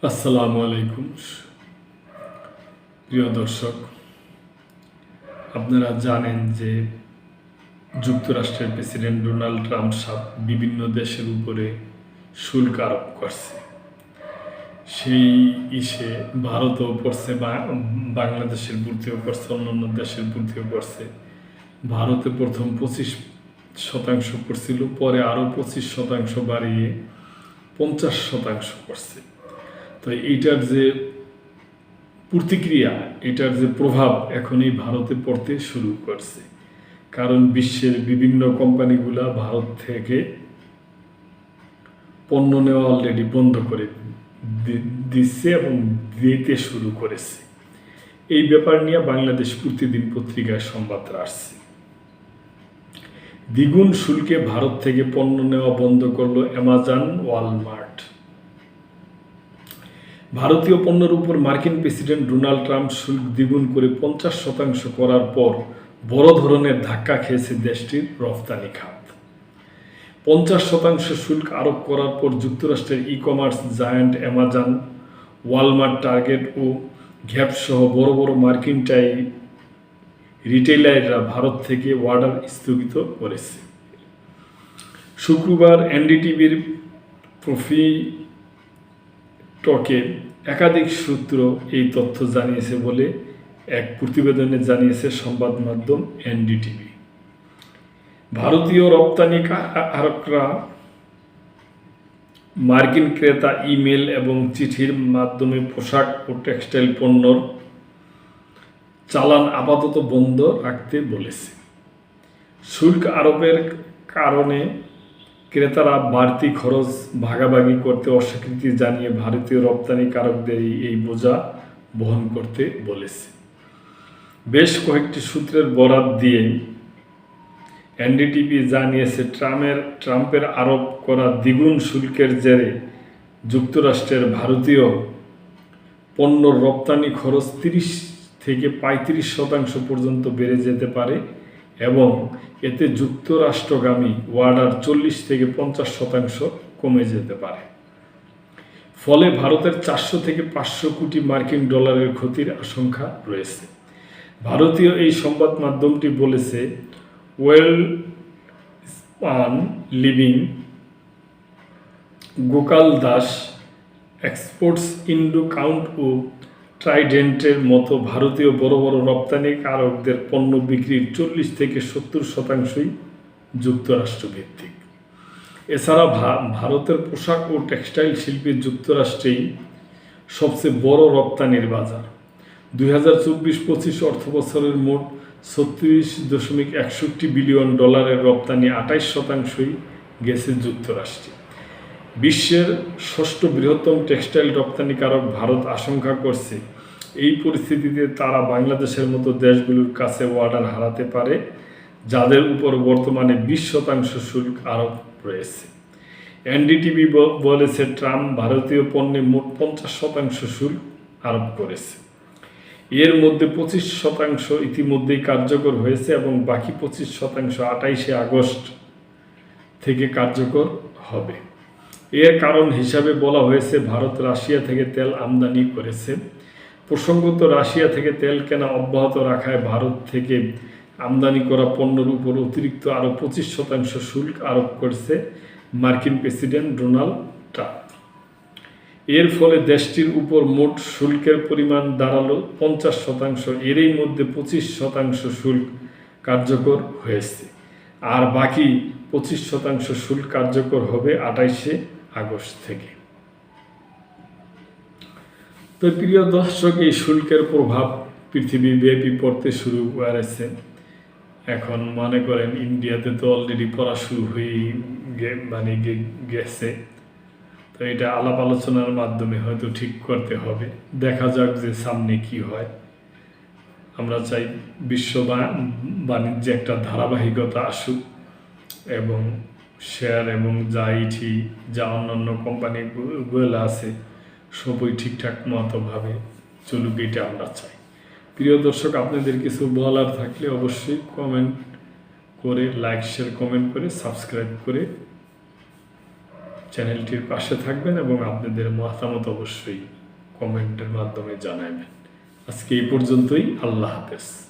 আসসালামু আলাইকুম প্রিয় দর্শক, আপনারা জানেন যে যুক্তরাষ্ট্রের প্রেসিডেন্ট ডোনাল্ড ট্রাম্প বিভিন্ন দেশের উপরে শুল্ক আরোপ করছে। সেই ইসে ভারতও করছে, বাংলাদেশের প্রতিও করছে, অন্যান্য দেশের প্রতিও করছে। ভারতে প্রথম 25% করছিল, পরে আরও 25% বাড়িয়ে 50% করছে। তো এইটার যে প্রতিক্রিয়া, এটার যে প্রভাব এখন এই ভারতে পড়তে শুরু করছে, কারণ বিশ্বের বিভিন্ন কোম্পানিগুলা ভারত থেকে পণ্য নেওয়া অলরেডি বন্ধ করে দিচ্ছে এবং দিতে শুরু করেছে। এই ব্যাপার নিয়ে বাংলাদেশ প্রতিদিন পত্রিকায় সংবাদ আসছে। দ্বিগুণ শুল্কে ভারত থেকে পণ্য নেওয়া বন্ধ করলো অ্যামাজন, ওয়ালমার্ট। ভারতীয় পণ্যের উপর মার্কিন প্রেসিডেন্ট ডোনাল্ড ট্রাম্প শুল্ক দ্বিগুণ করে 50% করার পর বড় ধরনের ধাক্কা খেয়েছে দেশটির রফতানি খাত। 50% শুল্ক আরোপ করার পর যুক্তরাষ্ট্রের e-commerce giant Amazon, Walmart, Target ও গ্যাপ সহ বড় বড় মার্কিন রিটেইলাররা ভারত থেকে অর্ডার স্থগিত করেছে। শুক্রবার এনডিটিভির টকে একাধিক সূত্র এই তথ্য জানিয়েছে বলে এক প্রতিবেদনে জানিয়েছে সংবাদ মাধ্যম এনডিটিভি। ভারতীয় রপ্তানিকারকরা মার্কিন ক্রেতা ইমেল এবং চিঠির মাধ্যমে পোশাক ও টেক্সটাইল পণ্যর চালান আপাতত বন্ধ রাখতে বলেছে। শুল্ক আরোপের কারণে ক্রেতারা বাড়তি খরচ ভাগাভাগি করতে অস্বীকৃতি জানিয়ে ভারতীয় রপ্তানিকারকদের এই বোঝা বহন করতে বলেছে। বেশ কয়েকটি সূত্রের বরাত দিয়ে এনডিটিভি জানিয়েছে, ট্রাম্পের আরোপ করা দ্বিগুণ শুল্কের জেরে যুক্তরাষ্ট্রের ভারতীয় পণ্যর রপ্তানি খরচ 30 থেকে 35% পর্যন্ত বেড়ে যেতে পারে এবং এতে যুক্তরাষ্ট্রগামী অর্ডার 40 থেকে 50% কমে যেতে পারে। ফলে ভারতের 400 থেকে 500 কোটি মার্কিন ডলারের ক্ষতির আশঙ্কা রয়েছে। ভারতীয় এই সংবাদ মাধ্যমটি বলেছে, Welspun Living, Gokaldas, Exports Indo Count ও ট্রাইডেন্টের মতো ভারতীয় বড় বড় রপ্তানিকারকদের পণ্য বিক্রির 40 থেকে 70%ই যুক্তরাষ্ট্র ভিত্তিক। এছাড়া ভারতের পোশাক ও টেক্সটাইল শিল্পে যুক্তরাষ্ট্রেই সবচেয়ে বড় রপ্তানির বাজার। 2024-25 অর্থবছরের মোট 36.61 বিলিয়ন ডলারের রপ্তানি 28%ই গেছে যুক্তরাষ্ট্রে। বিশ্বের 6ষ্ঠ বৃহত্তম টেক্সটাইল রপ্তানিকারক ভারত আশঙ্কা করছে, এই পরিস্থিতিতে তারা বাংলাদেশের মতো দেশগুলোর কাছে অর্ডার হারাতে পারে, যাদের উপর বর্তমানে 20% শুল্ক আরোপ রয়েছে। এনডিটিভি বলেছে, ট্রাম্প ভারতীয় পণ্যে মোট 50% শুল্ক আরোপ করেছে। এর মধ্যে 25% ইতিমধ্যেই কার্যকর হয়েছে এবং বাকি 25% 28 আগস্ট থেকে কার্যকর হবে। এর কারণ হিসাবে বলা হয়েছে, ভারত রাশিয়া থেকে তেল আমদানি করেছে। প্রসঙ্গত, রাশিয়া থেকে তেল কেনা অব্যাহত রাখায় ভারত থেকে আমদানি করা পণ্যের উপর অতিরিক্ত আরও 25% শুল্ক আরোপ করেছে মার্কিন প্রেসিডেন্ট ডোনাল্ড ট্রাম্প। এর ফলে দেশটির উপর মোট শুল্কের পরিমাণ দাঁড়ালো 50%। এরই মধ্যে 25% শুল্ক কার্যকর হয়েছে, আর বাকি 25% শুল্ক কার্যকর হবে 28 আগস্ট থেকে। তো প্রিয় দর্শক, এই শুল্কের প্রভাব পৃথিবীব্যাপী পড়তে শুরু করেছে। এখন মনে করেন ইন্ডিয়াতে তো অলরেডি পড়া শুরু হয়ে গেছে। তো এটা আলাপ আলোচনার মাধ্যমে হয়তো ঠিক করতে হবে। দেখা যাক যে সামনে কি হয়। আমরা চাই বিশ্ব বাণিজ্যে একটা ধারাবাহিকতা আসুক এবং শেয়ার এবং যা অন্যান্য কোম্পানিগুলো আছে সবই ঠিকঠাক মতোভাবে চলুক, এটা আমরা চাই। প্রিয় দর্শক, আপনাদের কিছু বলার থাকলে অবশ্যই কমেন্ট করে, লাইক শেয়ার কমেন্ট করে, সাবস্ক্রাইব করে চ্যানেলটির পাশে থাকবেন এবং আপনাদের মতামত অবশ্যই কমেন্টের মাধ্যমে জানাবেন। আজকে এই পর্যন্তই। আল্লাহ হাফেজ।